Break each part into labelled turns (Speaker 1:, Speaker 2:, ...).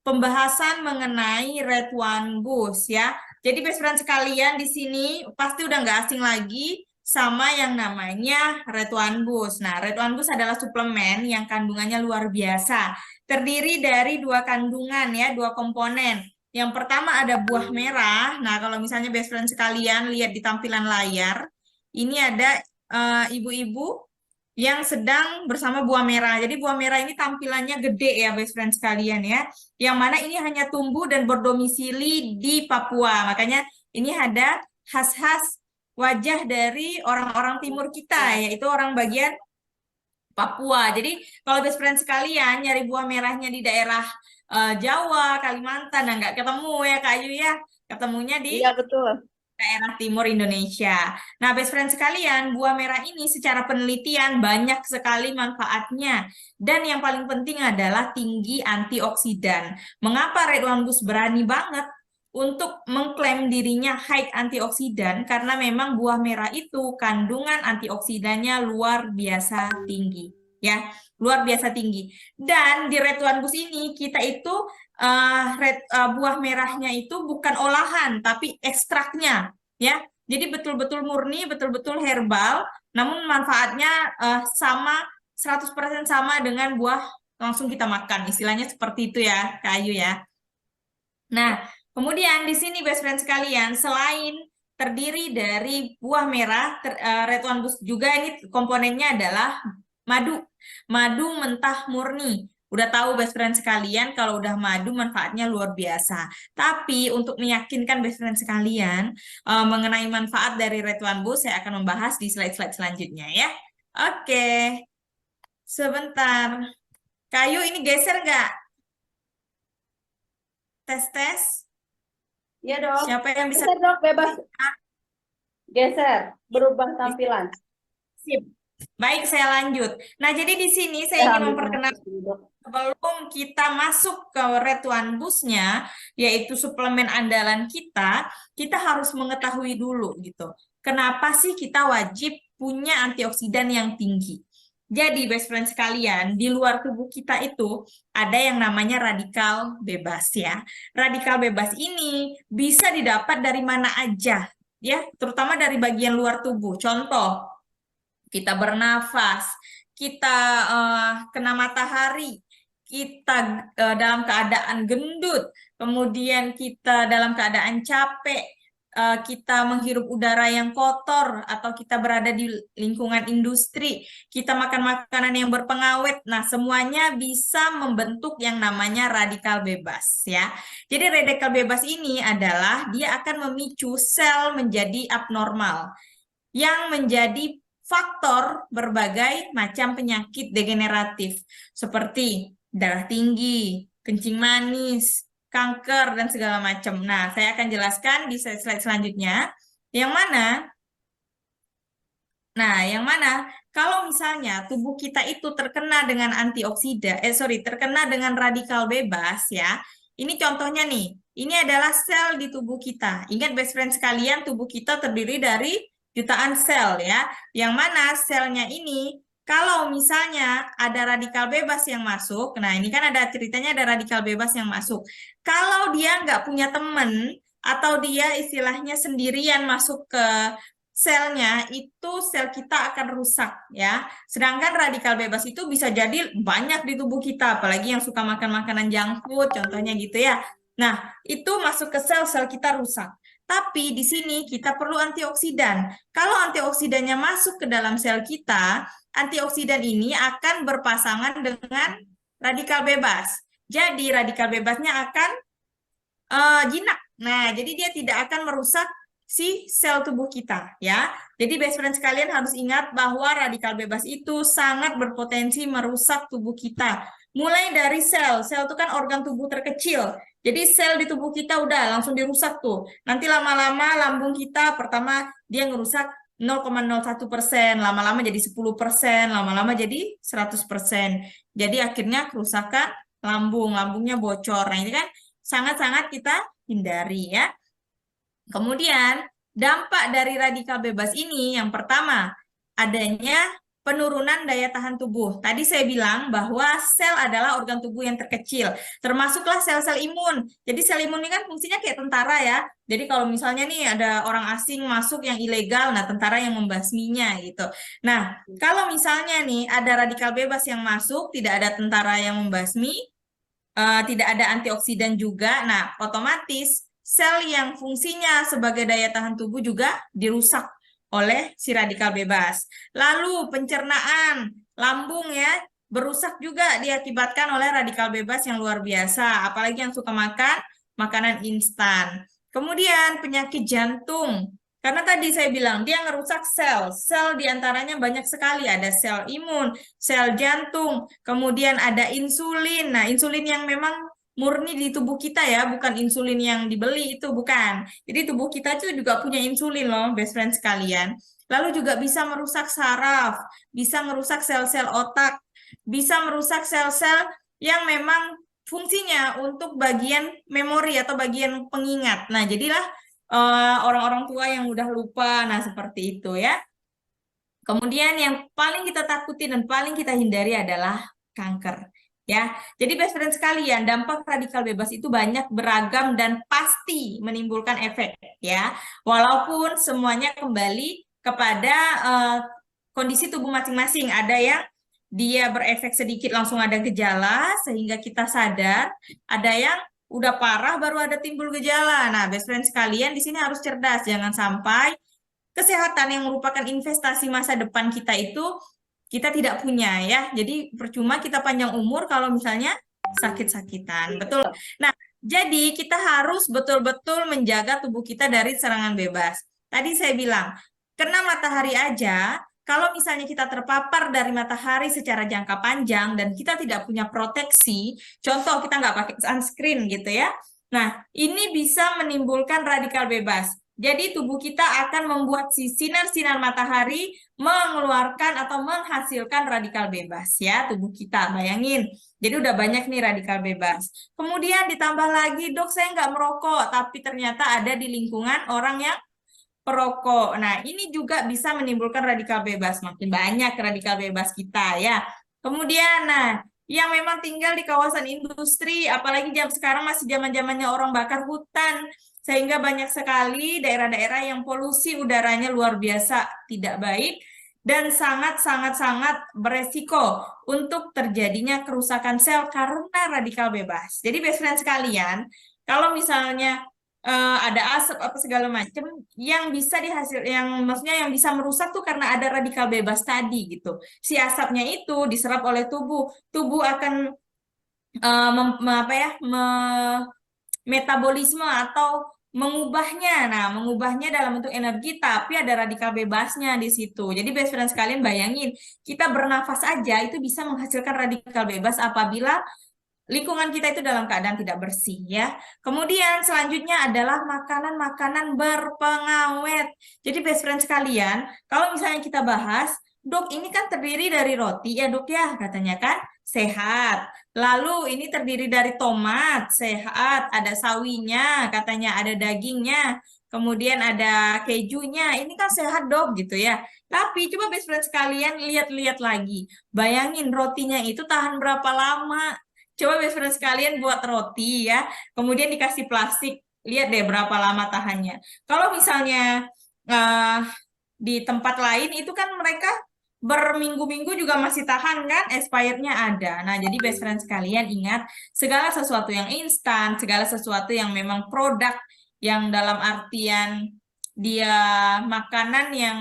Speaker 1: pembahasan mengenai Red One Boost ya. Jadi best friend sekalian di sini pasti udah nggak asing lagi sama yang namanya Red One Boost. Nah, Red One Boost adalah suplemen yang kandungannya luar biasa. Terdiri dari dua kandungan ya, dua komponen. Yang pertama ada buah merah. Nah, kalau misalnya best friend sekalian lihat di tampilan layar, ini ada ibu-ibu yang sedang bersama buah merah. Jadi buah merah ini tampilannya gede ya best friend sekalian ya. Yang mana ini hanya tumbuh dan berdomisili di Papua. Makanya ini ada khas-khas wajah dari orang-orang timur kita, yaitu orang bagian Papua. Jadi kalau best friend sekalian nyari buah merahnya di daerah Jawa, Kalimantan, nah nggak ketemu ya Kak Ayu ya. Ketemunya di
Speaker 2: Iya, betul.
Speaker 1: daerah timur Indonesia. Nah, best friend sekalian, buah merah ini secara penelitian banyak sekali manfaatnya. Dan yang paling penting adalah tinggi antioksidan. Mengapa Red One Boost berani banget untuk mengklaim dirinya high antioksidan? Karena memang buah merah itu kandungan antioksidannya luar biasa tinggi. Ya, luar biasa tinggi. Dan di Red One Boost ini kita itu buah merahnya itu bukan olahan, tapi ekstraknya, ya. Jadi betul-betul murni, betul-betul herbal, namun manfaatnya sama 100% sama dengan buah langsung kita makan. Istilahnya seperti itu ya, Kak Ayu ya. Nah, kemudian di sini best friend sekalian, selain terdiri dari buah merah, Red One Boost juga ini komponennya adalah madu. Madu mentah murni. Udah tahu best friend sekalian kalau udah madu manfaatnya luar biasa. Tapi untuk meyakinkan best friend sekalian mengenai manfaat dari Red One Boost, saya akan membahas di slide-slide selanjutnya ya. Oke, sebentar. Kayu ini geser nggak? Tes-tes.
Speaker 2: Iya, Dok.
Speaker 1: Siapa yang bisa?
Speaker 2: Geser, Dok, bebas. Geser, berubah tampilan.
Speaker 1: Sip. Baik, saya lanjut. Nah, jadi di sini saya
Speaker 2: Ya,
Speaker 1: ingin
Speaker 2: ambil sana.
Speaker 1: memperkenalkan
Speaker 2: Sini, Dok.
Speaker 1: sebelum kita masuk ke Red One Boost-nya, yaitu suplemen andalan kita harus mengetahui dulu gitu. Kenapa sih kita wajib punya antioksidan yang tinggi? Jadi, best friend sekalian, di luar tubuh kita itu ada yang namanya radikal bebas ya. Radikal bebas ini bisa didapat dari mana aja, ya, terutama dari bagian luar tubuh. Contoh, kita bernafas, kita kena matahari, kita dalam keadaan gendut, kemudian kita dalam keadaan capek, kita menghirup udara yang kotor, atau kita berada di lingkungan industri, kita makan makanan yang berpengawet. Nah, semuanya bisa membentuk yang namanya radikal bebas ya. Jadi radikal bebas ini adalah dia akan memicu sel menjadi abnormal yang menjadi faktor berbagai macam penyakit degeneratif seperti darah tinggi, kencing manis, kanker, dan segala macam. Nah, saya akan jelaskan di slide-slide selanjutnya. Yang mana kalau misalnya tubuh kita itu terkena dengan terkena dengan radikal bebas ya. Ini contohnya nih. Ini adalah sel di tubuh kita. Ingat best friend sekalian, tubuh kita terdiri dari jutaan sel ya. Yang mana selnya ini kalau misalnya ada radikal bebas yang masuk, nah ini kan ada ceritanya ada radikal bebas yang masuk. Kalau dia nggak punya teman atau dia istilahnya sendirian masuk ke selnya, itu sel kita akan rusak ya. Sedangkan radikal bebas itu bisa jadi banyak di tubuh kita, apalagi yang suka makan makanan junk food, contohnya gitu ya. Nah, itu masuk ke sel-sel kita rusak. Tapi di sini kita perlu antioksidan. Kalau antioksidannya masuk ke dalam sel kita, antioksidan ini akan berpasangan dengan radikal bebas. Jadi radikal bebasnya akan jinak. Nah, jadi dia tidak akan merusak si sel tubuh kita ya. Jadi best friend sekalian harus ingat bahwa radikal bebas itu sangat berpotensi merusak tubuh kita. Mulai dari sel, sel itu kan organ tubuh terkecil. Jadi sel di tubuh kita udah langsung dirusak tuh. Nanti lama-lama lambung kita pertama dia ngerusak 0,01%, lama-lama jadi 10%, lama-lama jadi 100%. Jadi akhirnya kerusakan lambungnya bocor. Nah, ini kan sangat-sangat kita hindari ya. Kemudian dampak dari radikal bebas ini yang pertama adanya penurunan daya tahan tubuh. Tadi saya bilang bahwa sel adalah organ tubuh yang terkecil, termasuklah sel-sel imun. Jadi sel imun ini kan fungsinya kayak tentara ya. Jadi kalau misalnya nih ada orang asing masuk yang ilegal, nah tentara yang membasminya gitu. Nah, kalau misalnya nih ada radikal bebas yang masuk, tidak ada tentara yang membasmi, tidak ada antioksidan juga, nah otomatis sel yang fungsinya sebagai daya tahan tubuh juga dirusak oleh si radikal bebas. Lalu pencernaan, lambung ya, berusak juga diakibatkan oleh radikal bebas yang luar biasa, apalagi yang suka makan makanan instan. Kemudian penyakit jantung, karena tadi saya bilang dia ngerusak sel. Sel diantaranya banyak sekali, ada sel imun, sel jantung, kemudian ada insulin. Nah, insulin yang memang murni di tubuh kita ya, bukan insulin yang dibeli itu, bukan. Jadi tubuh kita itu juga punya insulin loh, best friend sekalian. Lalu juga bisa merusak saraf, bisa merusak sel-sel otak, bisa merusak sel-sel yang memang fungsinya untuk bagian memori atau bagian pengingat. Nah, jadilah orang-orang tua yang mudah lupa, nah seperti itu ya. Kemudian yang paling kita takuti dan paling kita hindari adalah kanker. Ya, jadi best friend sekalian, dampak radikal bebas itu banyak, beragam dan pasti menimbulkan efek ya. Walaupun semuanya kembali kepada kondisi tubuh masing-masing. Ada yang dia berefek sedikit langsung ada gejala sehingga kita sadar, ada yang udah parah baru ada timbul gejala. Nah, best friend sekalian di sini harus cerdas, jangan sampai kesehatan yang merupakan investasi masa depan kita itu kita tidak punya ya. Jadi percuma kita panjang umur kalau misalnya sakit-sakitan. Betul. Nah, jadi kita harus betul-betul menjaga tubuh kita dari serangan bebas. Tadi saya bilang, kena matahari aja, kalau misalnya kita terpapar dari matahari secara jangka panjang dan kita tidak punya proteksi, contoh kita nggak pakai sunscreen gitu ya. Nah, ini bisa menimbulkan radikal bebas. Jadi tubuh kita akan membuat si sinar-sinar matahari mengeluarkan atau menghasilkan radikal bebas ya tubuh kita. Bayangin, jadi udah banyak nih radikal bebas. Kemudian ditambah lagi, dok saya nggak merokok, tapi ternyata ada di lingkungan orang yang perokok. Nah, ini juga bisa menimbulkan radikal bebas. Makin banyak radikal bebas kita ya. Kemudian, nah, yang memang tinggal di kawasan industri, apalagi jam sekarang masih zaman-zamannya orang bakar hutan, sehingga banyak sekali daerah-daerah yang polusi udaranya luar biasa tidak baik dan sangat-sangat beresiko untuk terjadinya kerusakan sel karena radikal bebas. Jadi best friend sekalian, kalau misalnya ada asap apa segala macam yang bisa dihasil yang maksudnya yang bisa merusak tuh karena ada radikal bebas tadi gitu. Si asapnya itu diserap oleh tubuh, tubuh akan apa ya metabolisme atau mengubahnya. Nah, mengubahnya dalam bentuk energi, tapi ada radikal bebasnya di situ. Jadi, best friend sekalian, bayangin, kita bernafas aja itu bisa menghasilkan radikal bebas apabila lingkungan kita itu dalam keadaan tidak bersih ya. Kemudian selanjutnya adalah makanan-makanan berpengawet. Jadi best friend sekalian, kalau misalnya kita bahas, dok ini kan terdiri dari roti ya dok ya, katanya kan sehat. Lalu ini terdiri dari tomat, sehat, ada sawinya, katanya ada dagingnya, kemudian ada kejunya. Ini kan sehat dok gitu ya. Tapi coba best friend sekalian lihat-lihat lagi. Bayangin rotinya itu tahan berapa lama? Coba best friend sekalian buat roti ya, kemudian dikasih plastik, lihat deh berapa lama tahannya. Kalau misalnya eh, di tempat lain itu kan mereka berminggu-minggu juga masih tahan kan, expirednya ada. Nah, jadi best friend sekalian ingat, segala sesuatu yang instan, segala sesuatu yang memang produk yang dalam artian dia makanan yang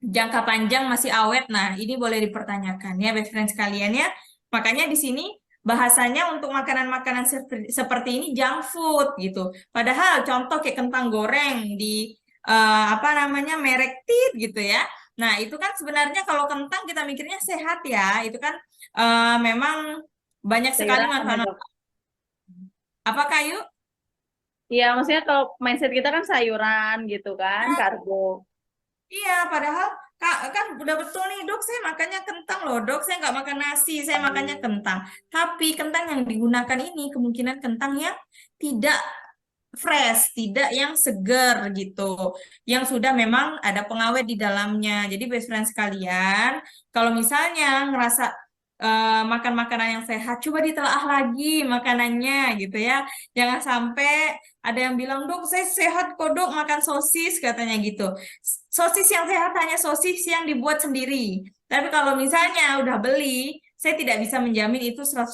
Speaker 1: jangka panjang masih awet, nah ini boleh dipertanyakan ya best friend sekalian ya. Makanya di sini bahasanya untuk makanan-makanan seperti ini junk food gitu. Padahal contoh kayak kentang goreng di apa namanya merek Tit gitu ya. Nah itu kan sebenarnya kalau kentang kita mikirnya sehat ya, itu kan memang banyak sekali
Speaker 2: Sayuran ya,
Speaker 1: manfaat.
Speaker 2: Dok.
Speaker 1: Apa kayu?
Speaker 2: Iya, maksudnya kalau mindset kita kan sayuran gitu kan, karbo.
Speaker 1: Iya, padahal Kak, kan udah betul nih dok, saya makannya kentang loh dok, saya nggak makan nasi, saya makannya kentang. Tapi kentang yang digunakan ini kemungkinan kentang yang tidak fresh, tidak yang seger gitu, yang sudah memang ada pengawet di dalamnya. Jadi best friend sekalian, kalau misalnya ngerasa makan makanan yang sehat, coba ditelaah lagi makanannya gitu ya. Jangan sampai ada yang bilang, dok, saya sehat kok dok, makan sosis katanya gitu. Sosis yang sehat hanya sosis yang dibuat sendiri. Tapi kalau misalnya udah beli, saya tidak bisa menjamin itu 100%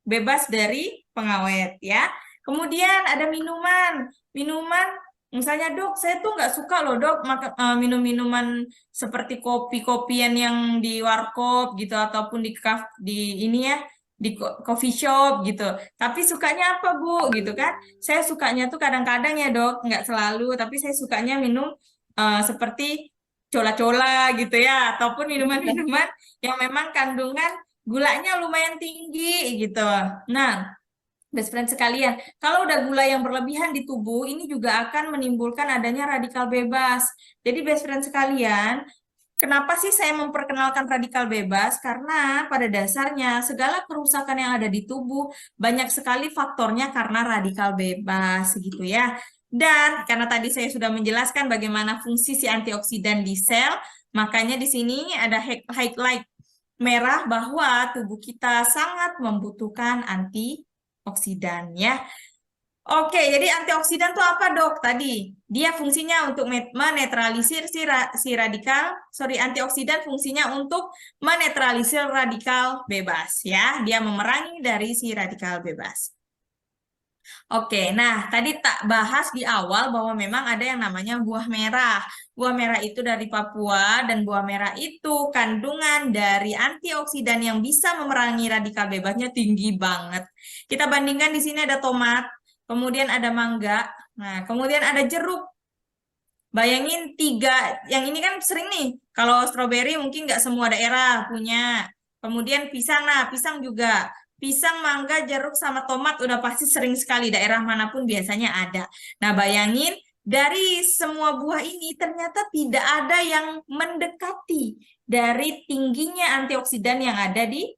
Speaker 1: bebas dari pengawet ya. Kemudian ada minuman. Minuman, misalnya dok, saya tuh nggak suka loh dok minum minuman seperti kopi-kopian yang di warkop gitu ataupun di ini ya di coffee shop gitu. Tapi sukanya apa Bu gitu kan? Saya sukanya tuh kadang-kadang ya dok, nggak selalu, tapi saya sukanya minum seperti cola-cola gitu ya, ataupun minuman-minuman yang memang kandungan gulanya lumayan tinggi gitu. Nah, best friend sekalian, kalau udah gula yang berlebihan di tubuh, ini juga akan menimbulkan adanya radikal bebas. Jadi best friend sekalian, kenapa sih saya memperkenalkan radikal bebas? Karena pada dasarnya segala kerusakan yang ada di tubuh banyak sekali faktornya karena radikal bebas gitu ya. Dan karena tadi saya sudah menjelaskan bagaimana fungsi si antioksidan di sel, makanya di sini ada highlight merah bahwa tubuh kita sangat membutuhkan antioksidan ya. Oke, jadi antioksidan itu apa dok? Tadi dia fungsinya untuk menetralisir si radikal, sorry, antioksidan fungsinya untuk menetralisir radikal bebas ya. Dia memerangi dari si radikal bebas. Oke, nah tadi tak bahas di awal bahwa memang ada yang namanya buah merah. Buah merah itu dari Papua dan buah merah itu kandungan dari antioksidan yang bisa memerangi radikal bebasnya tinggi banget. Kita bandingkan di sini ada tomat, kemudian ada mangga, nah kemudian ada jeruk. Bayangin tiga, yang ini kan sering nih, kalau stroberi mungkin nggak semua daerah punya. Kemudian pisang, nah pisang juga. Pisang, mangga, jeruk, sama tomat udah pasti sering sekali daerah manapun biasanya ada. Nah bayangin dari semua buah ini ternyata tidak ada yang mendekati dari tingginya antioksidan yang ada di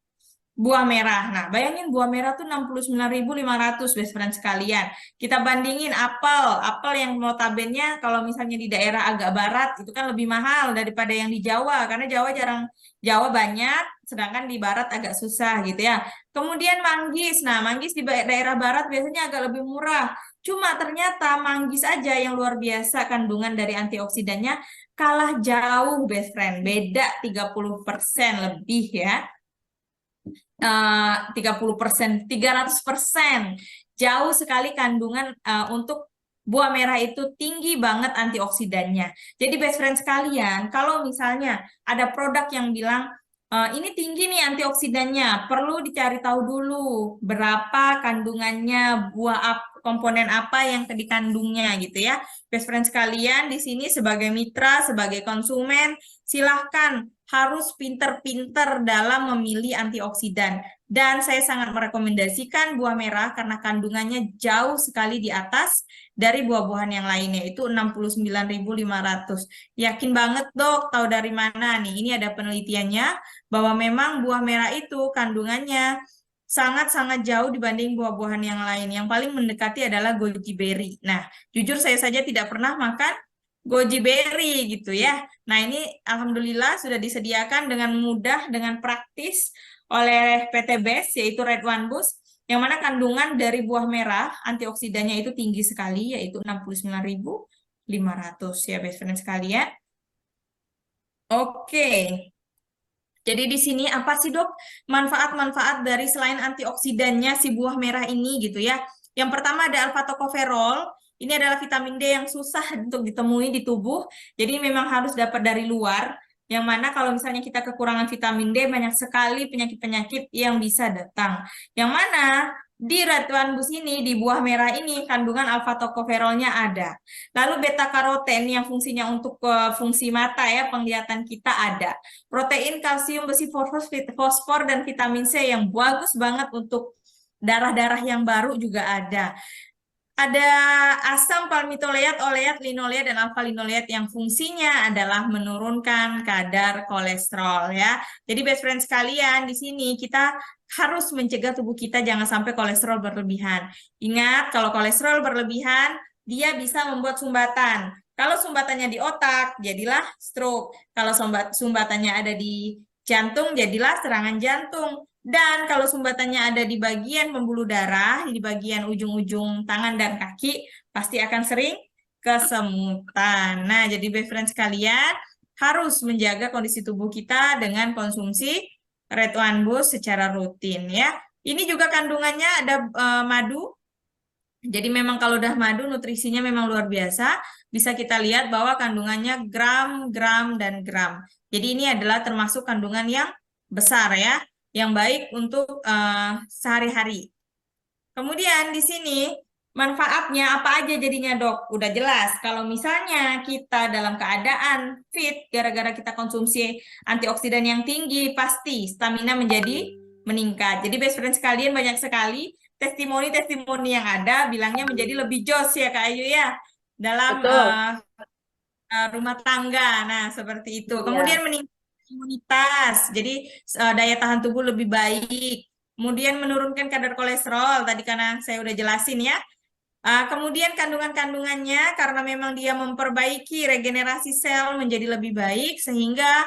Speaker 1: buah merah. Nah, bayangin buah merah tuh 69.500 best friend sekalian. Kita bandingin apel. Apel yang notabene kalau misalnya di daerah agak barat itu kan lebih mahal daripada yang di Jawa karena Jawa banyak sedangkan di barat agak susah gitu ya. Kemudian manggis. Nah, manggis di daerah barat biasanya agak lebih murah. Cuma ternyata manggis aja yang luar biasa kandungan dari antioksidannya kalah jauh best friend. Beda 30% lebih ya. 30%, 300%. Jauh sekali kandungan untuk buah merah itu tinggi banget antioksidannya. Jadi best friend sekalian, kalau misalnya ada produk yang bilang ini tinggi nih antioksidannya, perlu dicari tahu dulu berapa kandungannya, komponen apa yang dikandungnya gitu ya. Best friend sekalian, di sini sebagai mitra, sebagai konsumen, silahkan harus pinter-pinter dalam memilih antioksidan. Dan saya sangat merekomendasikan buah merah karena kandungannya jauh sekali di atas dari buah-buahan yang lainnya, itu 69.500. Yakin banget dok, tahu dari mana nih? Ini ada penelitiannya bahwa memang buah merah itu kandungannya sangat-sangat jauh dibanding buah-buahan yang lain. Yang paling mendekati adalah goji berry. Nah, jujur saya saja tidak pernah makan goji berry gitu ya. Nah, ini alhamdulillah sudah disediakan dengan mudah, dengan praktis oleh PT BES, yaitu Red One Boost, yang mana kandungan dari buah merah antioksidannya itu tinggi sekali, yaitu 69.500 ya, best friend sekalian. Oke. Jadi di sini apa sih dok manfaat-manfaat dari selain antioksidannya si buah merah ini gitu ya. Yang pertama ada alpha tocopherol. Ini adalah vitamin D yang susah untuk ditemui di tubuh. Jadi memang harus dapat dari luar. Yang mana kalau misalnya kita kekurangan vitamin D, banyak sekali penyakit-penyakit yang bisa datang. Yang mana di ratuan bus ini, di buah merah ini, kandungan alpha tocopherolnya ada. Lalu beta karoten yang fungsinya untuk fungsi mata ya, penglihatan kita ada. Protein, kalsium, besi, fosfor, dan vitamin C yang bagus banget untuk darah-darah yang baru juga ada. ada asam palmitoleat, oleat, linoleat, dan alfa-linoleat yang fungsinya adalah menurunkan kadar kolesterol ya. Jadi best friend sekalian, di sini kita harus mencegah tubuh kita jangan sampai kolesterol berlebihan. Ingat, kalau kolesterol berlebihan, dia bisa membuat sumbatan. Kalau sumbatannya di otak, jadilah stroke. Kalau sumbatannya ada di jantung, jadilah serangan jantung. Dan kalau sumbatannya ada di bagian pembuluh darah, di bagian ujung-ujung tangan dan kaki, pasti akan sering kesemutan. Nah, jadi best friend sekalian, harus menjaga kondisi tubuh kita dengan konsumsi Red One Boost secara rutin ya. Ini juga kandungannya ada madu. Jadi memang kalau udah madu, nutrisinya memang luar biasa. Bisa kita lihat bahwa kandungannya gram, gram, dan gram. Jadi ini adalah termasuk kandungan yang besar ya, yang baik untuk sehari-hari. Kemudian di sini manfaatnya apa aja jadinya dok? Udah jelas. Kalau misalnya kita dalam keadaan fit gara-gara kita konsumsi antioksidan yang tinggi, pasti stamina menjadi meningkat. Jadi best friend sekalian, banyak sekali testimoni-testimoni yang ada bilangnya menjadi lebih jos ya Kak Ayu ya dalam
Speaker 2: Betul.
Speaker 1: rumah tangga. Nah, seperti itu.
Speaker 2: Iya.
Speaker 1: Kemudian meningkatkan imunitas. Jadi daya tahan tubuh lebih baik. Kemudian menurunkan kadar kolesterol. Tadi karena saya udah jelasin ya. Kemudian kandungan-kandungannya karena memang dia memperbaiki regenerasi sel menjadi lebih baik sehingga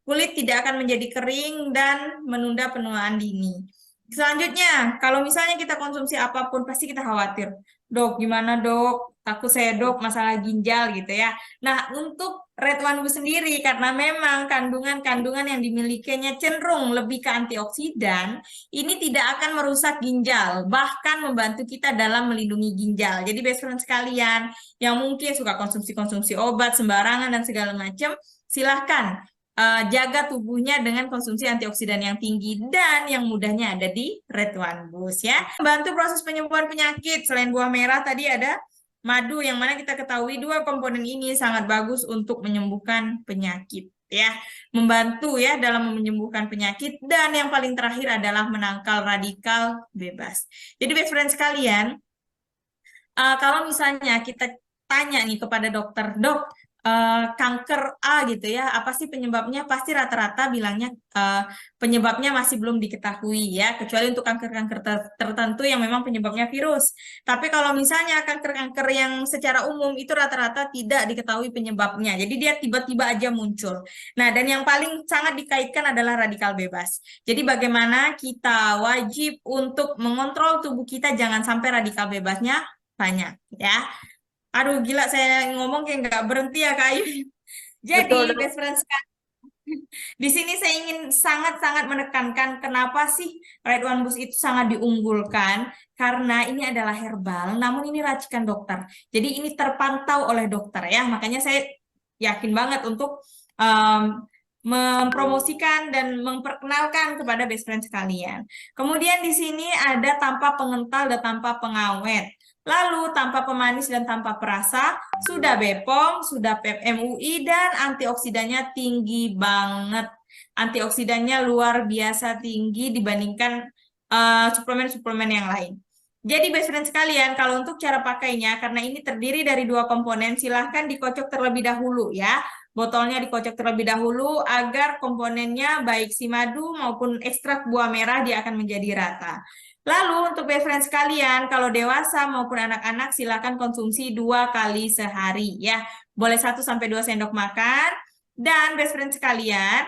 Speaker 1: kulit tidak akan menjadi kering dan menunda penuaan dini. Selanjutnya, kalau misalnya kita konsumsi apapun, pasti kita khawatir. Dok, gimana dok? Takut saya dok, masalah ginjal gitu ya. Nah, untuk Red One Boost sendiri, karena memang kandungan-kandungan yang dimilikinya cenderung lebih ke antioksidan, ini tidak akan merusak ginjal, bahkan membantu kita dalam melindungi ginjal. Jadi best friend sekalian, yang mungkin suka konsumsi-konsumsi obat sembarangan dan segala macam, silahkan jaga tubuhnya dengan konsumsi antioksidan yang tinggi dan yang mudahnya ada di Red One Boost ya. Membantu proses penyembuhan penyakit. Selain buah merah tadi ada madu yang mana kita ketahui dua komponen ini sangat bagus untuk menyembuhkan penyakit ya. Membantu ya dalam menyembuhkan penyakit dan yang paling terakhir adalah menangkal radikal bebas. Jadi best friend sekalian, kalau misalnya kita tanya nih kepada dokter, dok, kanker A gitu ya, apa sih penyebabnya? Pasti rata-rata bilangnya penyebabnya masih belum diketahui ya, kecuali untuk kanker-kanker tertentu yang memang penyebabnya virus. Tapi kalau misalnya kanker-kanker yang secara umum itu rata-rata tidak diketahui penyebabnya, jadi dia tiba-tiba aja muncul. Nah, dan yang paling sangat dikaitkan adalah radikal bebas. Jadi bagaimana kita wajib untuk mengontrol tubuh kita jangan sampai radikal bebasnya banyak ya. Aduh gila saya ngomong kayak nggak berhenti ya Kak Ayu. Jadi
Speaker 2: Betul, Dok.
Speaker 1: best friends di sini saya ingin sangat-sangat menekankan kenapa sih Red One Boost itu sangat diunggulkan karena ini adalah herbal namun ini racikan dokter. Jadi ini terpantau oleh dokter ya. Makanya saya yakin banget untuk mempromosikan dan memperkenalkan kepada best friend sekalian. Kemudian di sini ada tanpa pengental dan tanpa pengawet. Lalu tanpa pemanis dan tanpa perasa, sudah BPOM, sudah PEP MUI, dan antioksidannya tinggi banget. Antioksidannya luar biasa tinggi dibandingkan suplemen-suplemen yang lain. Jadi best friend sekalian, kalau untuk cara pakainya, karena ini terdiri dari dua komponen, silahkan dikocok terlebih dahulu ya. Botolnya dikocok terlebih dahulu agar komponennya baik si madu maupun ekstrak buah merah dia akan menjadi rata. Lalu untuk best friend sekalian, kalau dewasa maupun anak-anak silakan konsumsi 2 kali sehari ya. Boleh 1 sampai 2 sendok makan. Dan best friend sekalian,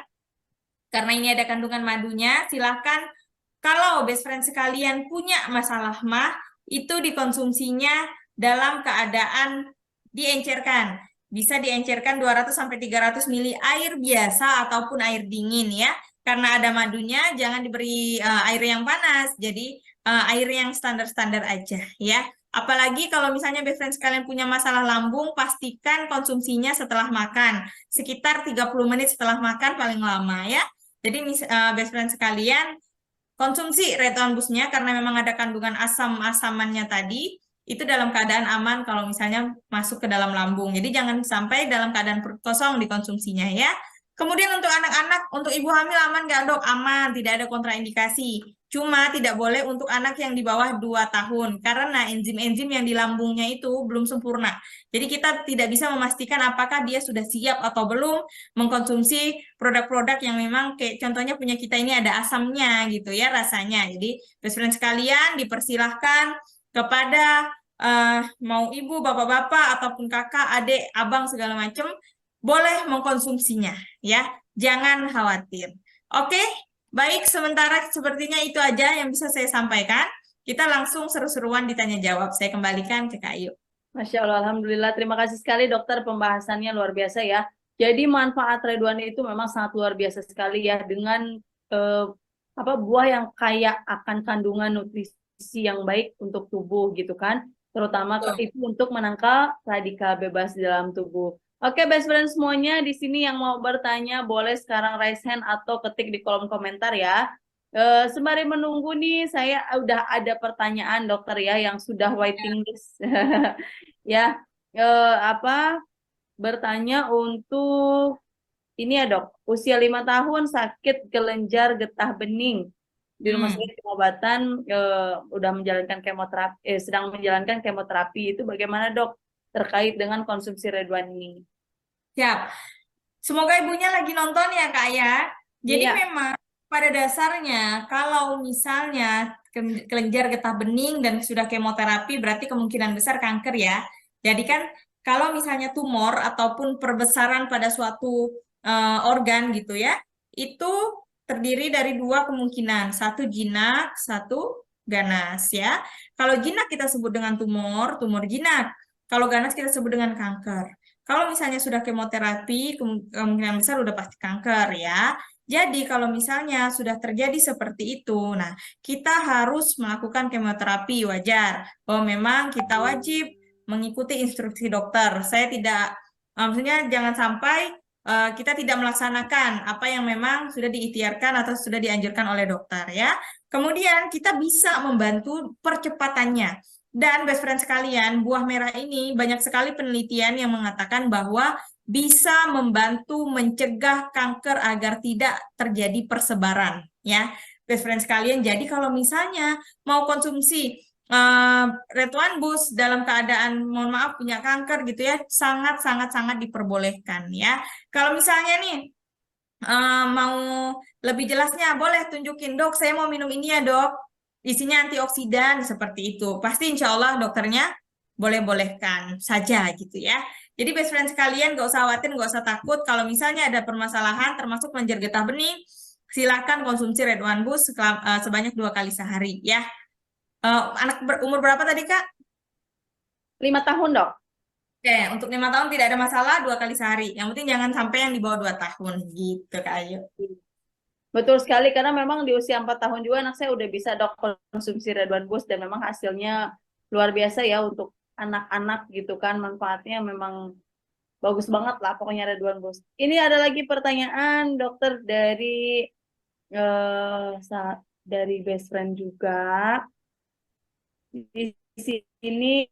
Speaker 1: karena ini ada kandungan madunya, silahkan kalau best friend sekalian punya masalah mah, itu dikonsumsinya dalam keadaan diencerkan. Bisa diencerkan 200 sampai 300 mili air biasa ataupun air dingin ya. Karena ada madunya, jangan diberi air yang panas. Jadi air yang standar-standar aja ya. Apalagi kalau misalnya best friend sekalian punya masalah lambung, pastikan konsumsinya setelah makan. Sekitar 30 menit setelah makan paling lama ya. Jadi best friend sekalian, konsumsi Red One Boost-nya karena memang ada kandungan asam-asamannya tadi, itu dalam keadaan aman kalau misalnya masuk ke dalam lambung. Jadi jangan sampai dalam keadaan perut kosong dikonsumsinya ya. Kemudian untuk anak-anak, untuk ibu hamil aman nggak dok? Aman, tidak ada kontraindikasi. Cuma tidak boleh untuk anak yang di bawah 2 tahun, karena enzim-enzim yang di lambungnya itu belum sempurna. Jadi kita tidak bisa memastikan apakah dia sudah siap atau belum mengkonsumsi produk-produk yang memang kayak contohnya punya kita ini ada asamnya gitu ya rasanya. Jadi best friend sekalian dipersilahkan kepada mau ibu, bapak-bapak, ataupun kakak, adik, abang, segala macam, boleh mengkonsumsinya ya, jangan khawatir. Oke, baik, sementara sepertinya itu aja yang bisa saya sampaikan. Kita langsung seru-seruan ditanya jawab. Saya kembalikan ke Kak Ayu.
Speaker 2: Masya Allah, Alhamdulillah. Terima kasih sekali dokter, pembahasannya luar biasa ya. Jadi manfaat Ridwan itu memang sangat luar biasa sekali ya, dengan eh, buah yang kaya akan kandungan nutrisi yang baik untuk tubuh gitu kan. Terutama
Speaker 1: Betul.
Speaker 2: itu untuk menangkal radikal bebas di dalam tubuh. Oke, best friend semuanya di sini yang mau bertanya boleh sekarang raise hand atau ketik di kolom komentar ya. Sembari menunggu nih, saya udah ada pertanyaan dokter ya yang sudah waiting list. Ya, bertanya untuk ini ya dok, usia 5 tahun sakit kelenjar getah bening di rumah
Speaker 1: Hmm,
Speaker 2: sakit pengobatan, udah menjalankan kemoterapi, sedang menjalankan kemoterapi, itu bagaimana dok terkait dengan konsumsi Ridwan ini?
Speaker 1: siap. Semoga ibunya lagi nonton ya Kak ya. Jadi
Speaker 2: Iya.
Speaker 1: memang pada dasarnya kalau misalnya kelenjar getah bening dan sudah kemoterapi berarti kemungkinan besar kanker ya. Jadi kan kalau misalnya tumor ataupun perbesaran pada suatu organ gitu ya, itu terdiri dari dua kemungkinan, satu jinak, satu ganas ya. Kalau jinak kita sebut dengan tumor, tumor jinak. Kalau ganas kita sebut dengan kanker. Kalau misalnya sudah kemoterapi, kemungkinan besar udah pasti kanker ya. Jadi kalau misalnya sudah terjadi seperti itu, nah kita harus melakukan kemoterapi wajar. Bahwa memang kita wajib mengikuti instruksi dokter. Saya tidak, maksudnya jangan sampai kita tidak melaksanakan apa yang memang sudah diikhtiarkan atau sudah dianjurkan oleh dokter ya. Kemudian kita bisa membantu percepatannya. Dan best friend sekalian, buah merah ini banyak sekali penelitian yang mengatakan bahwa bisa membantu mencegah kanker agar tidak terjadi persebaran, ya. Best friend sekalian, jadi kalau misalnya mau konsumsi Red One Boost dalam keadaan mohon maaf punya kanker gitu ya, sangat sangat sangat diperbolehkan ya. Kalau misalnya nih mau lebih jelasnya, boleh tunjukin, dok, saya mau minum ini ya dok. Isinya antioksidan seperti itu. Pasti insya Allah dokternya boleh-bolehkan saja gitu ya. Jadi best friend sekalian, gak usah khawatir, gak usah takut. Kalau misalnya ada permasalahan termasuk kelenjar getah bening, silakan konsumsi Red One Boost sebanyak 2 kali sehari ya. Anak berumur berapa tadi Kak?
Speaker 2: 5 tahun dok.
Speaker 1: Oke, untuk 5 tahun tidak ada masalah 2 kali sehari. Yang penting jangan sampai yang di bawah 2 tahun gitu Kak Ayu.
Speaker 2: Betul sekali, karena memang di usia 4 tahun juga anak saya udah bisa dok konsumsi Ridwan Boost, dan memang hasilnya luar biasa ya untuk anak-anak gitu kan, manfaatnya memang bagus banget lah pokoknya Ridwan Boost. Ini ada lagi pertanyaan dokter dari dari best friend juga. Di sini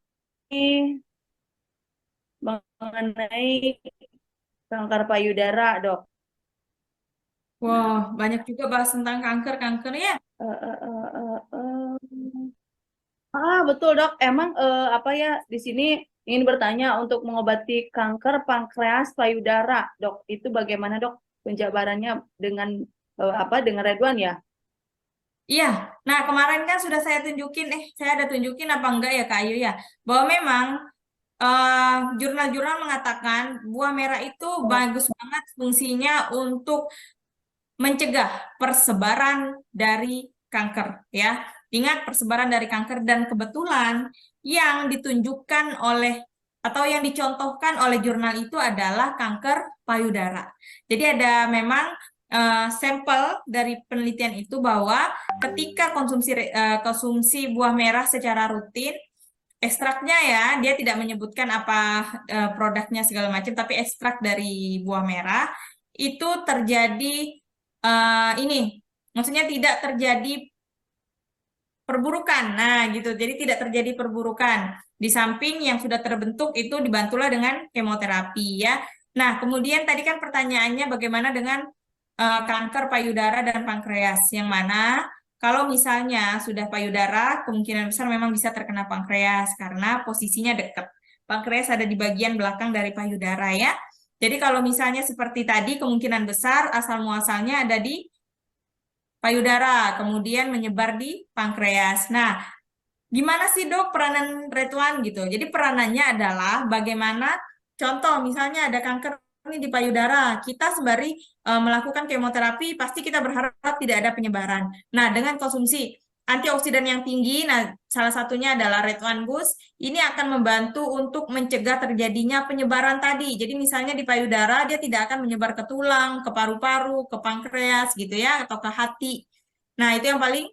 Speaker 2: mengenai kanker payudara dok.
Speaker 1: Wah, banyak juga bahas tentang kanker-kanker ya.
Speaker 2: Eh, eh, eh, eh, betul dok. Emang di sini ingin bertanya untuk mengobati kanker pankreas payudara, dok. Itu bagaimana dok penjabarannya dengan dengan Redwan ya?
Speaker 1: Iya, nah kemarin kan sudah saya tunjukin, saya ada tunjukin apa enggak ya Kak Ayu ya, bahwa memang jurnal-jurnal mengatakan buah merah itu bagus banget fungsinya untuk mencegah persebaran dari kanker ya. Ingat persebaran dari kanker dan kebetulan yang ditunjukkan oleh atau yang dicontohkan oleh jurnal itu adalah kanker payudara. Jadi ada memang sampel dari penelitian itu bahwa ketika konsumsi buah merah secara rutin, ekstraknya ya, dia tidak menyebutkan apa produknya segala macam, tapi ekstrak dari buah merah itu terjadi ini, maksudnya tidak terjadi perburukan. Nah, gitu. Jadi tidak terjadi perburukan. Di samping yang sudah terbentuk itu dibantulah dengan kemoterapi ya. Nah, kemudian tadi kan pertanyaannya bagaimana dengan kanker payudara dan pankreas, yang mana kalau misalnya sudah payudara, kemungkinan besar memang bisa terkena pankreas karena posisinya dekat. Pankreas ada di bagian belakang dari payudara ya. Jadi kalau misalnya seperti tadi, kemungkinan besar asal muasalnya ada di payudara, kemudian menyebar di pankreas. Nah, gimana sih dok peranan Redwan gitu? Jadi peranannya adalah bagaimana contoh misalnya ada kanker ini di payudara, kita sembari melakukan kemoterapi pasti kita berharap tidak ada penyebaran. Nah, dengan konsumsi antioksidan yang tinggi, nah salah satunya adalah Redwan Boost, ini akan membantu untuk mencegah terjadinya penyebaran tadi. Jadi misalnya di payudara dia tidak akan menyebar ke tulang, ke paru-paru, ke pankreas gitu ya, atau ke hati. Nah, itu yang paling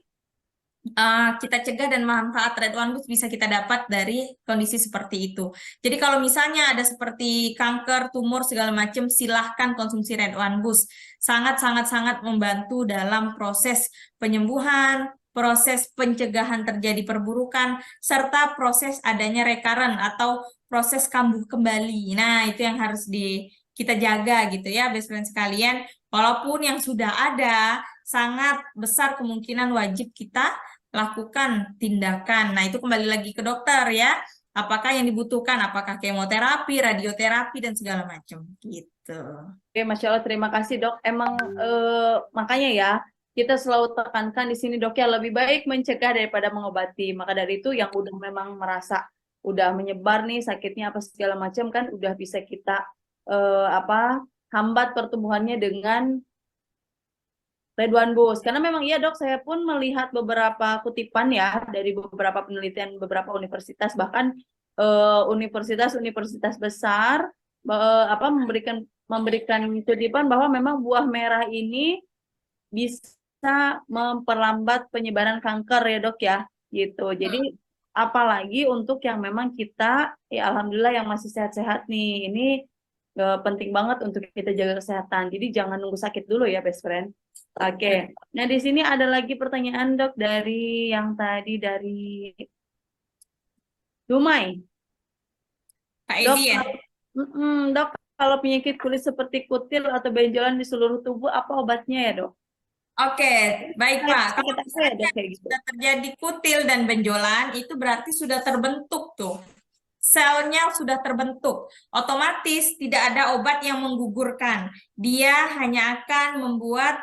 Speaker 1: kita cegah dan manfaat Red One Boost bisa kita dapat dari kondisi seperti itu. Jadi kalau misalnya ada seperti kanker, tumor segala macam, silahkan konsumsi Red One Boost. Sangat membantu dalam proses penyembuhan, proses pencegahan terjadi perburukan, serta proses adanya recurrent atau proses kambuh kembali. Nah, itu yang harus kita jaga gitu ya, best friend sekalian. Walaupun yang sudah ada, sangat besar kemungkinan wajib kita lakukan tindakan. Nah, itu kembali lagi ke dokter ya. Apakah yang dibutuhkan? Apakah kemoterapi, radioterapi, dan segala macam gitu.
Speaker 2: Oke, Masya Allah, terima kasih dok. Emang makanya ya, kita selalu tekankan di sini dok ya, lebih baik mencegah daripada mengobati. Maka dari itu yang udah memang merasa udah menyebar nih sakitnya apa segala macam kan udah bisa kita hambat pertumbuhannya dengan Ridwan Bus. Karena memang iya dok, saya pun melihat beberapa kutipan ya dari beberapa penelitian beberapa universitas, bahkan universitas-universitas besar memberikan kutipan bahwa memang buah merah ini bisa memperlambat penyebaran kanker ya dok ya, gitu. Jadi apalagi untuk yang memang kita ya alhamdulillah yang masih sehat-sehat nih, ini penting banget untuk kita jaga kesehatan. Jadi jangan nunggu sakit dulu ya best friend. Oke, nah di sini ada lagi pertanyaan dok dari yang tadi dari Dumai.
Speaker 1: Kak
Speaker 2: Dok,
Speaker 1: Edi ya?
Speaker 2: dok, kalau penyakit kulit seperti kutil atau benjolan di seluruh tubuh, apa obatnya ya dok?
Speaker 1: Oke, baik Pak. Kalau
Speaker 2: Sakit apa ya
Speaker 1: misalnya
Speaker 2: dok kayak gitu?
Speaker 1: sudah terjadi kutil dan benjolan, itu berarti sudah terbentuk tuh. Selnya sudah terbentuk. Otomatis tidak ada obat yang menggugurkan. Dia hanya akan membuat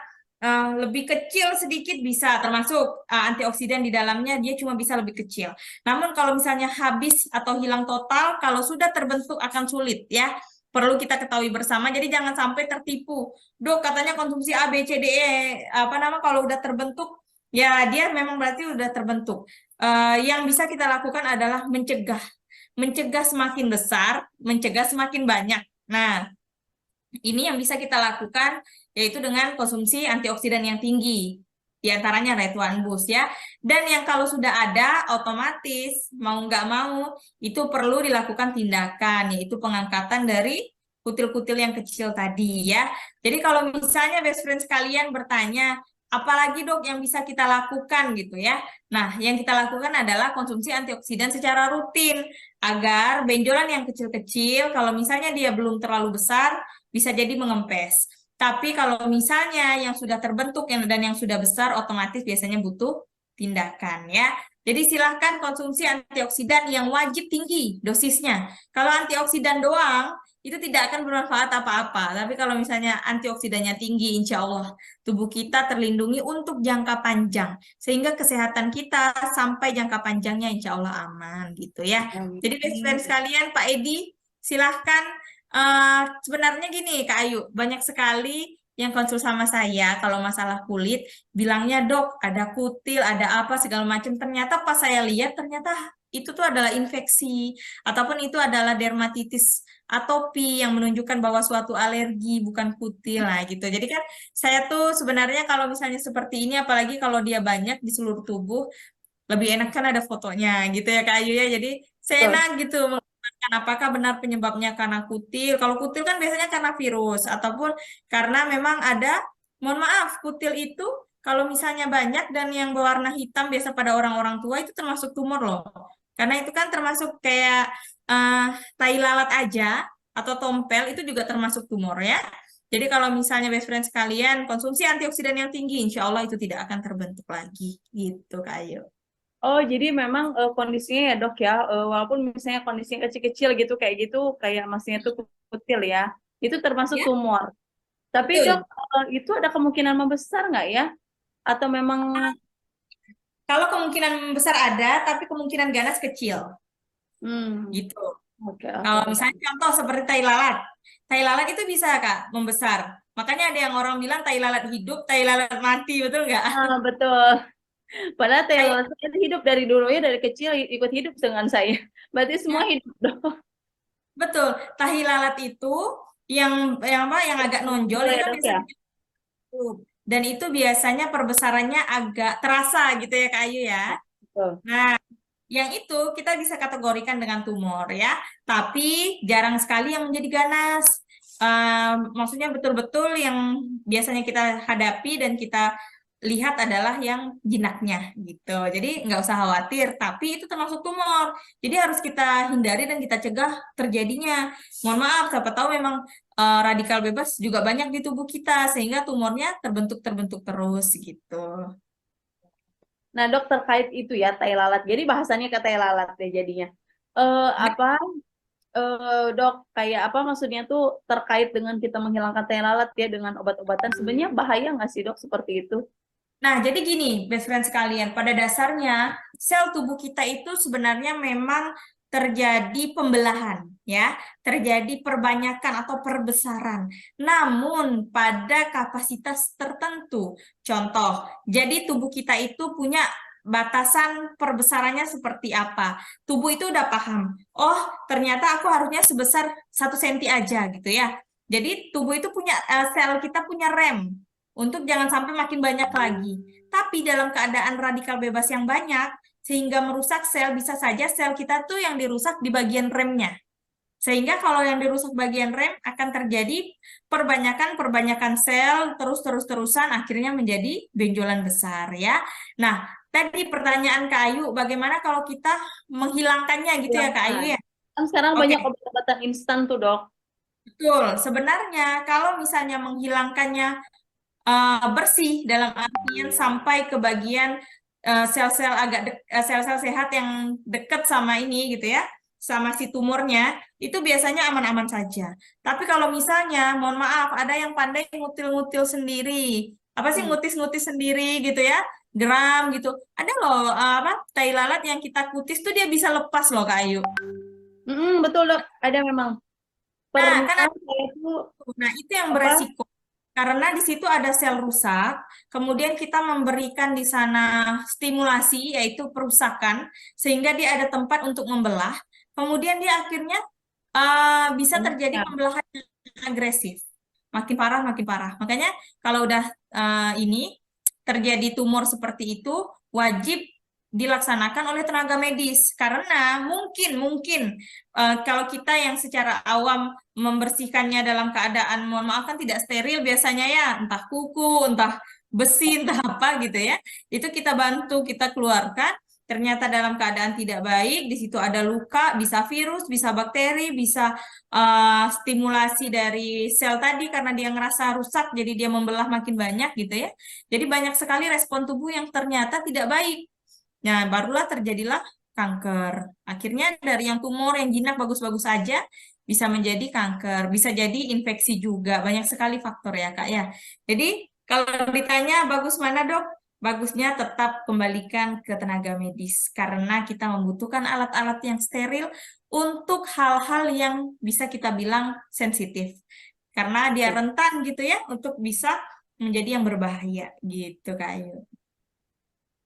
Speaker 1: lebih kecil sedikit bisa, termasuk antioksidan di dalamnya dia cuma bisa lebih kecil. Namun kalau misalnya habis atau hilang total, kalau sudah terbentuk akan sulit ya. Perlu kita ketahui bersama, jadi jangan sampai tertipu. Dok, katanya konsumsi A, B, C, D, E, apa nama kalau udah terbentuk, ya dia memang berarti udah terbentuk. Yang bisa kita lakukan adalah mencegah. Mencegah semakin besar, mencegah semakin banyak. Nah, ini yang bisa kita lakukan yaitu dengan konsumsi antioksidan yang tinggi. Di antaranya Red One Boost ya. Dan yang kalau sudah ada otomatis mau nggak mau itu perlu dilakukan tindakan yaitu pengangkatan dari kutil-kutil yang kecil tadi ya. Jadi kalau misalnya best friend sekalian bertanya, apalagi dok yang bisa kita lakukan gitu ya. Nah, yang kita lakukan adalah konsumsi antioksidan secara rutin agar benjolan yang kecil-kecil kalau misalnya dia belum terlalu besar bisa jadi mengempes. Tapi kalau misalnya yang sudah terbentuk dan yang sudah besar, otomatis biasanya butuh tindakan ya. Jadi silahkan konsumsi antioksidan yang wajib tinggi dosisnya. Kalau antioksidan doang, itu tidak akan bermanfaat apa-apa. Tapi kalau misalnya antioksidannya tinggi, insya Allah tubuh kita terlindungi untuk jangka panjang. Sehingga kesehatan kita sampai jangka panjangnya insya Allah aman gitu ya. Jadi best friend sekalian, Pak Edi, silahkan. Sebenarnya gini, Kak Ayu, banyak sekali yang konsul sama saya kalau masalah kulit, bilangnya dok, ada kutil, ada apa segala macam. Ternyata pas saya lihat, ternyata itu tuh adalah infeksi ataupun itu adalah dermatitis atopi yang menunjukkan bahwa suatu alergi bukan kutil lah gitu. Jadi kan saya tuh sebenarnya kalau misalnya seperti ini, apalagi kalau dia banyak di seluruh tubuh, lebih enak kan ada fotonya gitu ya Kak Ayu ya. Jadi saya
Speaker 2: Betul.
Speaker 1: enak gitu mengatakan apakah benar penyebabnya karena kutil. Kalau kutil kan biasanya karena virus ataupun karena memang ada, mohon maaf, kutil itu kalau misalnya banyak dan yang berwarna hitam biasa pada orang-orang tua itu termasuk tumor loh. Karena itu kan termasuk kayak tai lalat aja. atau tompel itu juga termasuk tumor ya. Jadi kalau misalnya best friend sekalian konsumsi antioksidan yang tinggi, insya Allah itu tidak akan terbentuk lagi gitu Kak Ayu.
Speaker 2: Oh, jadi memang kondisinya ya dok ya, walaupun misalnya kondisinya kecil-kecil gitu kayak masnya tuh kecil ya, itu termasuk
Speaker 1: Ya,
Speaker 2: tumor. Tapi dok,
Speaker 1: betul.
Speaker 2: itu ada kemungkinan membesar nggak ya? Atau memang
Speaker 1: Kalau kemungkinan besar ada, tapi kemungkinan ganas kecil
Speaker 2: hmm,
Speaker 1: gitu.
Speaker 2: oke oke
Speaker 1: Kalau
Speaker 2: oke.
Speaker 1: misalnya contoh seperti tai lalat. Tai lalat itu bisa Kak membesar. Makanya ada yang orang bilang tai lalat hidup, tai lalat mati, betul nggak?
Speaker 2: Ah, betul. Padahal
Speaker 1: Tai-
Speaker 2: Taylor Swift hidup dari dulu ya, dari kecil ikut hidup dengan saya. Berarti semua hidup dong.
Speaker 1: Betul. Tahi lalat itu yang apa yang agak nonjol
Speaker 2: Betul
Speaker 1: itu
Speaker 2: ya
Speaker 1: kan
Speaker 2: dok ya?
Speaker 1: biasanya hidup. Dan itu biasanya perbesarannya agak terasa gitu ya Kak Ayu ya.
Speaker 2: Betul.
Speaker 1: Nah, yang itu kita bisa kategorikan dengan tumor ya, tapi jarang sekali yang menjadi ganas. Maksudnya betul-betul yang biasanya kita hadapi dan kita lihat adalah yang jinaknya gitu. Jadi nggak usah khawatir, tapi itu termasuk tumor. Jadi harus kita hindari dan kita cegah terjadinya. Mohon maaf, siapa tahu memang radikal bebas juga banyak di tubuh kita sehingga tumornya terbentuk-terbentuk terus gitu.
Speaker 2: Nah dok, terkait itu ya tai lalat. Jadi bahasannya ke tai lalat ya jadinya. Apa dok, kayak apa maksudnya tuh terkait dengan kita menghilangkan tai lalat ya dengan obat-obatan. Sebenarnya bahaya nggak sih dok seperti itu?
Speaker 1: Nah, jadi gini, best friend sekalian, pada dasarnya sel tubuh kita itu sebenarnya memang terjadi pembelahan, ya, terjadi perbanyakan atau perbesaran. Namun pada kapasitas tertentu, contoh, jadi tubuh kita itu punya batasan perbesarannya seperti apa. Tubuh itu udah paham, oh ternyata aku harusnya sebesar 1 senti aja gitu ya. Jadi tubuh itu punya, sel kita punya rem untuk jangan sampai makin banyak lagi. Tapi dalam keadaan radikal bebas yang banyak, sehingga merusak sel, bisa saja sel kita tuh yang dirusak di bagian remnya. Sehingga kalau yang dirusak bagian rem akan terjadi perbanyakan sel terus-terusan akhirnya menjadi benjolan besar ya. Nah, tadi pertanyaan Kak Ayu, bagaimana kalau kita menghilangkannya gitu ya Kak Ayu
Speaker 2: Hilangkan.
Speaker 1: ya?
Speaker 2: Kan sekarang
Speaker 1: Oke,
Speaker 2: banyak obat-obatan instan tuh dok.
Speaker 1: betul. Sebenarnya kalau misalnya menghilangkannya bersih dalam artian sampai ke bagian sel-sel sel-sel sehat yang dekat sama ini gitu ya, sama si tumornya, itu biasanya aman-aman saja. Tapi kalau misalnya, mohon maaf, ada yang pandai ngutil-ngutil sendiri, apa sih
Speaker 2: Hmm.
Speaker 1: ngutis-ngutis sendiri gitu ya, geram gitu. Ada loh apa tai lalat yang kita kutis tuh dia bisa lepas loh Kak Ayu.
Speaker 2: Betul dok, ada memang.
Speaker 1: Nah, kan
Speaker 2: Pernah saya tuh
Speaker 1: Nah, itu yang
Speaker 2: apa?
Speaker 1: beresiko. Karena di situ ada sel rusak, kemudian kita memberikan di sana stimulasi, yaitu perusakan, sehingga dia ada tempat untuk membelah. Kemudian dia akhirnya bisa terjadi
Speaker 2: Ya,
Speaker 1: pembelahan yang agresif. Makin parah, makin parah. Makanya kalau udah ini terjadi tumor seperti itu, wajib dilaksanakan oleh tenaga medis. Karena mungkin kalau kita yang secara awam membersihkannya dalam keadaan mohon maaf kan tidak steril biasanya ya entah kuku entah besi entah apa gitu ya itu kita bantu kita keluarkan ternyata dalam keadaan tidak baik di situ ada luka bisa virus bisa bakteri bisa stimulasi dari sel tadi karena dia ngerasa rusak jadi dia membelah makin banyak gitu ya jadi banyak sekali respon tubuh yang ternyata tidak baik. Nah, barulah terjadilah kanker. Akhirnya dari yang tumor yang jinak bagus-bagus saja bisa menjadi kanker, bisa jadi infeksi juga. Banyak sekali faktor ya, Kak ya. Jadi kalau ditanya bagus mana, Dok? Bagusnya tetap kembalikan ke tenaga medis karena kita membutuhkan alat-alat yang steril untuk hal-hal yang bisa kita bilang sensitif. Karena dia rentan gitu ya untuk bisa menjadi yang berbahaya gitu, Kak Ayu.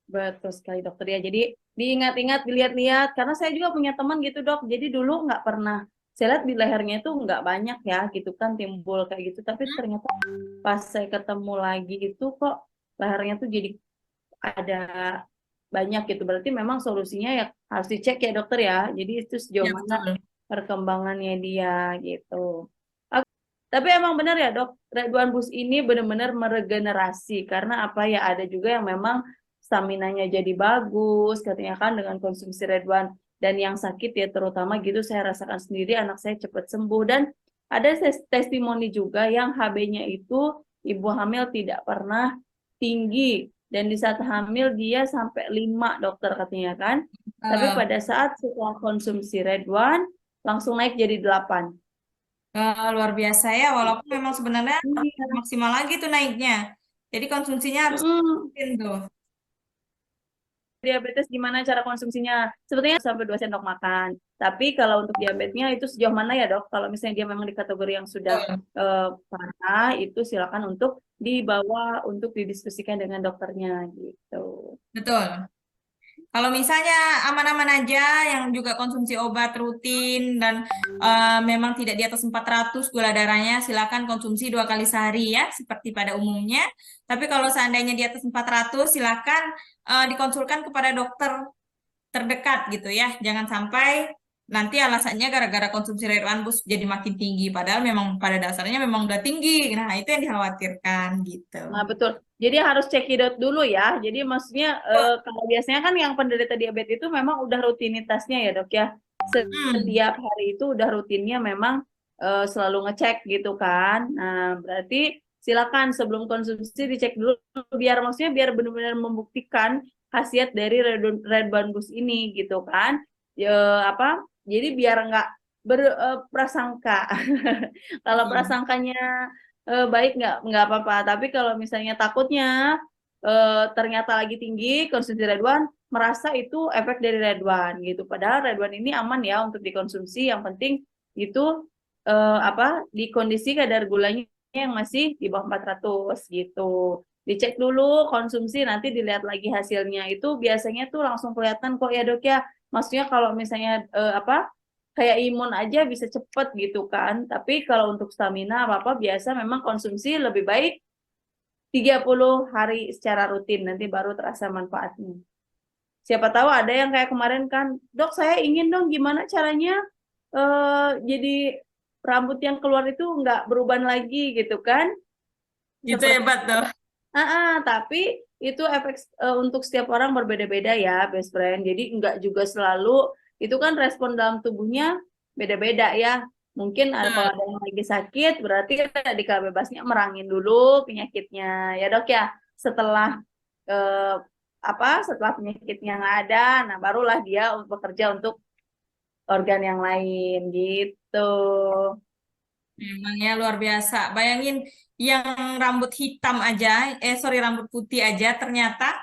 Speaker 2: betul sekali dokter ya. Jadi diingat-ingat, dilihat-lihat. Karena saya juga punya teman gitu dok. Jadi dulu nggak pernah. Saya lihat di lehernya itu nggak banyak ya, gitu kan timbul kayak gitu. Tapi ternyata pas saya ketemu lagi itu kok lehernya tuh jadi ada banyak gitu. Berarti memang solusinya ya harus dicek ya dokter ya. Jadi itu sejauh
Speaker 1: Ya,
Speaker 2: mana
Speaker 1: betul.
Speaker 2: perkembangannya dia gitu. Oke. Tapi emang benar ya dok, Ridwan Bus ini benar-benar meregenerasi karena apa ya ada juga yang memang staminanya jadi bagus katanya kan dengan konsumsi Ridwan. dan yang sakit ya terutama gitu saya rasakan sendiri anak saya cepat sembuh. Dan ada testimoni juga yang HB-nya itu ibu hamil tidak pernah tinggi dan di saat hamil dia sampai 5 dokter katanya kan. Tapi
Speaker 1: Eh,
Speaker 2: pada saat setelah konsumsi Red One langsung naik jadi 8.
Speaker 1: luar biasa ya, walaupun memang sebenarnya
Speaker 2: Iya.
Speaker 1: maksimal lagi tuh naiknya. Jadi konsumsinya harus
Speaker 2: Mm-mm.
Speaker 1: rutin tuh.
Speaker 2: Diabetes gimana cara konsumsinya? Sebetulnya sampai 2 sendok makan. Tapi kalau untuk diabetesnya itu sejauh mana ya dok? Kalau misalnya dia memang di kategori yang sudah
Speaker 1: Betul.
Speaker 2: parah, itu silakan untuk dibawa untuk didiskusikan dengan dokternya gitu.
Speaker 1: Betul. Kalau misalnya aman-aman aja yang juga konsumsi obat rutin dan memang tidak di atas 400 gula darahnya, silakan konsumsi 2 kali sehari ya, seperti pada umumnya. Tapi kalau seandainya di atas 400, silakan dikonsulkan kepada dokter terdekat gitu ya. Jangan sampai nanti alasannya gara-gara konsumsi Red One Boost jadi makin tinggi, padahal memang pada dasarnya memang udah tinggi. Nah, itu yang dikhawatirkan gitu.
Speaker 2: Nah, betul. Jadi harus cekidot dulu ya. Jadi maksudnya kalau biasanya kan yang penderita diabetes itu memang udah rutinitasnya ya dok ya.
Speaker 1: Hmm,
Speaker 2: Setiap hari itu udah rutinnya memang selalu ngecek gitu kan. Nah, berarti silakan sebelum konsumsi dicek dulu biar maksudnya biar benar-benar membuktikan khasiat dari Red Bone Boost ini gitu kan. Apa? Jadi biar nggak berprasangka. Kalau
Speaker 1: betul.
Speaker 2: prasangkanya baik nggak apa-apa. Tapi kalau misalnya takutnya ternyata lagi tinggi konsumsi Red One, merasa itu efek dari Red One gitu. Padahal Red One ini aman ya untuk dikonsumsi. Yang penting itu apa di kondisi kadar gulanya yang masih di bawah 400 gitu. Dicek dulu konsumsi nanti dilihat lagi hasilnya. Itu biasanya tuh langsung kelihatan kok ya dok ya. Maksudnya kalau misalnya apa kayak imun aja bisa cepet gitu kan. Tapi kalau untuk stamina apa-apa biasa memang konsumsi lebih baik 30 hari secara rutin nanti baru terasa manfaatnya. Siapa tahu ada yang kayak kemarin kan, dok saya ingin dong gimana caranya jadi rambut yang keluar itu nggak beruban lagi gitu kan.
Speaker 1: Itu
Speaker 2: Seperti
Speaker 1: hebat tuh.
Speaker 2: tapi itu efek untuk setiap orang berbeda-beda ya, best friend. Jadi nggak juga selalu itu kan respon dalam tubuhnya beda-beda ya. Mungkin ada kalau ada yang lagi sakit, berarti radikal bebasnya merangin dulu penyakitnya ya dok ya. Setelah eh, setelah penyakitnya nggak ada, nah barulah dia bekerja untuk organ yang lain gitu.
Speaker 1: Memangnya luar biasa. Bayangin yang rambut hitam aja, sorry rambut putih aja, ternyata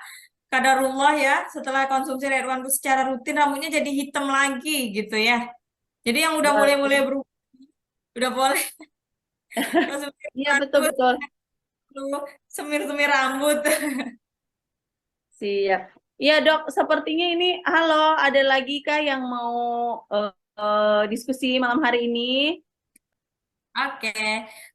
Speaker 1: kadarullah ya, setelah konsumsi Red One Boost secara rutin rambutnya jadi hitam lagi gitu ya. Jadi yang udah
Speaker 2: Luar
Speaker 1: mulai-mulai
Speaker 2: biasa.
Speaker 1: berubah, udah boleh konsumsi Red
Speaker 2: Iya
Speaker 1: One Boost,
Speaker 2: betul-betul.
Speaker 1: lu semir-semir rambut.
Speaker 2: Siap. Iya dok, sepertinya ini, halo, ada lagi kah yang mau diskusi malam hari ini?
Speaker 1: Oke,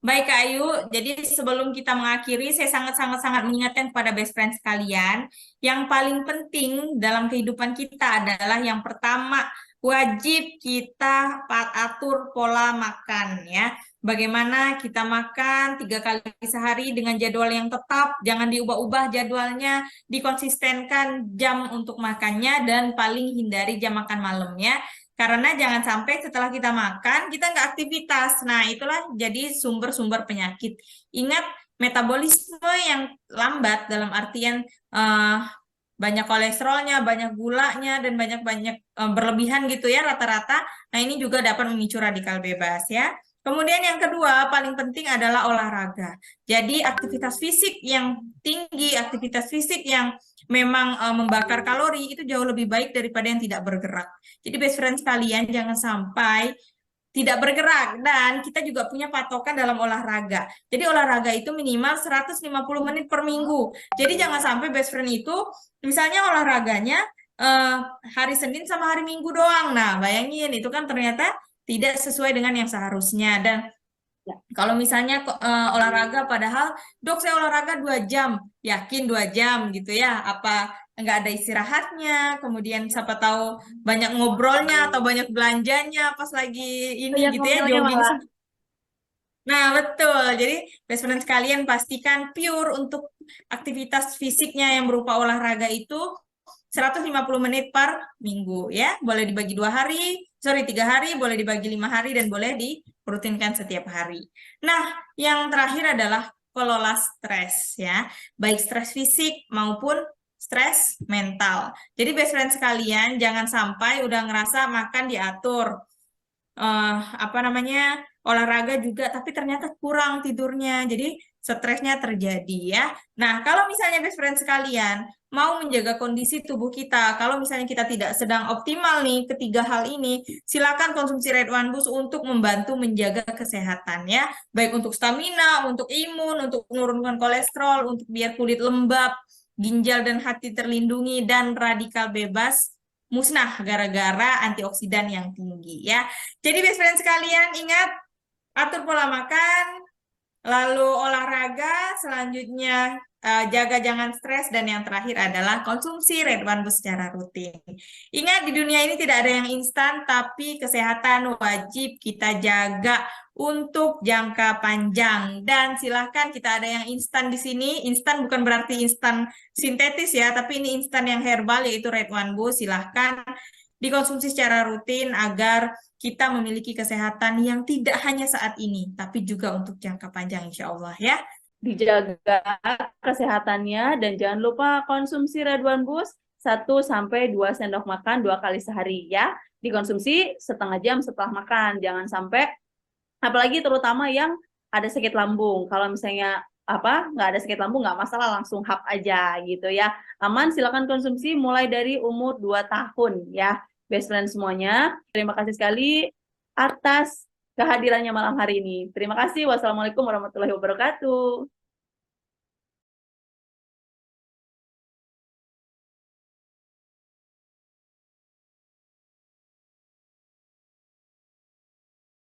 Speaker 1: baik Kak Ayu. Jadi sebelum kita mengakhiri, saya sangat-sangat mengingatkan kepada best friend sekalian, yang paling penting dalam kehidupan kita adalah yang pertama, wajib kita atur pola makan ya. Bagaimana kita makan 3 kali sehari dengan jadwal yang tetap, jangan diubah-ubah jadwalnya, dikonsistenkan jam untuk makannya, dan paling hindari jam makan malamnya. Karena jangan sampai setelah kita makan, kita nggak aktivitas. Nah, itulah jadi sumber-sumber penyakit. Ingat, metabolisme yang lambat dalam artian eh, banyak kolesterolnya, banyak gulanya, dan banyak-banyak berlebihan gitu ya rata-rata. Nah, ini juga dapat memicu radikal bebas ya. Kemudian yang kedua, paling penting adalah olahraga. Jadi aktivitas fisik yang tinggi, aktivitas fisik yang memang membakar kalori itu jauh lebih baik daripada yang tidak bergerak. Jadi best friend sekalian jangan sampai tidak bergerak dan kita juga punya patokan dalam olahraga. Jadi olahraga itu minimal 150 menit per minggu. Jadi jangan sampai best friend itu misalnya olahraganya eh, hari Senin sama hari Minggu doang. Nah, bayangin itu kan ternyata tidak sesuai dengan yang seharusnya. Dan
Speaker 2: Ya,
Speaker 1: kalau misalnya olahraga padahal, dok saya olahraga 2 jam, yakin 2 jam gitu ya, apa nggak ada istirahatnya, kemudian siapa tahu banyak ngobrolnya atau banyak belanjanya pas lagi ini
Speaker 2: banyak
Speaker 1: gitu ya,
Speaker 2: ngobrolnya
Speaker 1: jogging.
Speaker 2: malah.
Speaker 1: Nah, betul. Jadi, best friend sekalian pastikan pure untuk aktivitas fisiknya yang berupa olahraga itu 150 menit per minggu ya. Boleh dibagi 3 hari, boleh dibagi 5 hari, dan boleh dirutinkan setiap hari. Nah, yang terakhir adalah kelola stres ya, baik stres fisik maupun stres mental. Jadi best friend sekalian, jangan sampai udah ngerasa makan diatur, olahraga juga, tapi ternyata kurang tidurnya. Jadi stresnya terjadi ya. Nah, kalau misalnya best friend sekalian mau menjaga kondisi tubuh kita, kalau misalnya kita tidak sedang optimal nih ketiga hal ini, silakan konsumsi Red One Boost untuk membantu menjaga kesehatan ya, baik untuk stamina, untuk imun, untuk menurunkan kolesterol, untuk biar kulit lembab, ginjal dan hati terlindungi, dan radikal bebas musnah gara-gara antioksidan yang tinggi ya. Jadi best friend sekalian, ingat atur pola makan, lalu olahraga, selanjutnya jaga jangan stres, dan yang terakhir adalah konsumsi Red One Boost secara rutin. Ingat, di dunia ini tidak ada yang instan, tapi kesehatan wajib kita jaga untuk jangka panjang. Dan silahkan, kita ada yang instan di sini. Instan bukan berarti instan sintetis ya, tapi ini instan yang herbal, yaitu Red One Boost. Silahkan dikonsumsi secara rutin agar kita memiliki kesehatan yang tidak hanya saat ini, tapi juga untuk jangka panjang insya Allah ya.
Speaker 2: Dijaga kesehatannya dan jangan lupa konsumsi Red One Boost 1-2 sendok makan 2 kali sehari ya. Dikonsumsi setengah jam setelah makan. Jangan sampai, apalagi terutama yang ada sakit lambung. Kalau misalnya nggak ada sakit lambung, nggak masalah, langsung hap aja gitu ya. Aman, silakan konsumsi mulai dari umur 2 tahun ya. Best friend semuanya, terima kasih sekali atas kehadirannya malam hari ini. Terima kasih. Wassalamualaikum warahmatullahi wabarakatuh.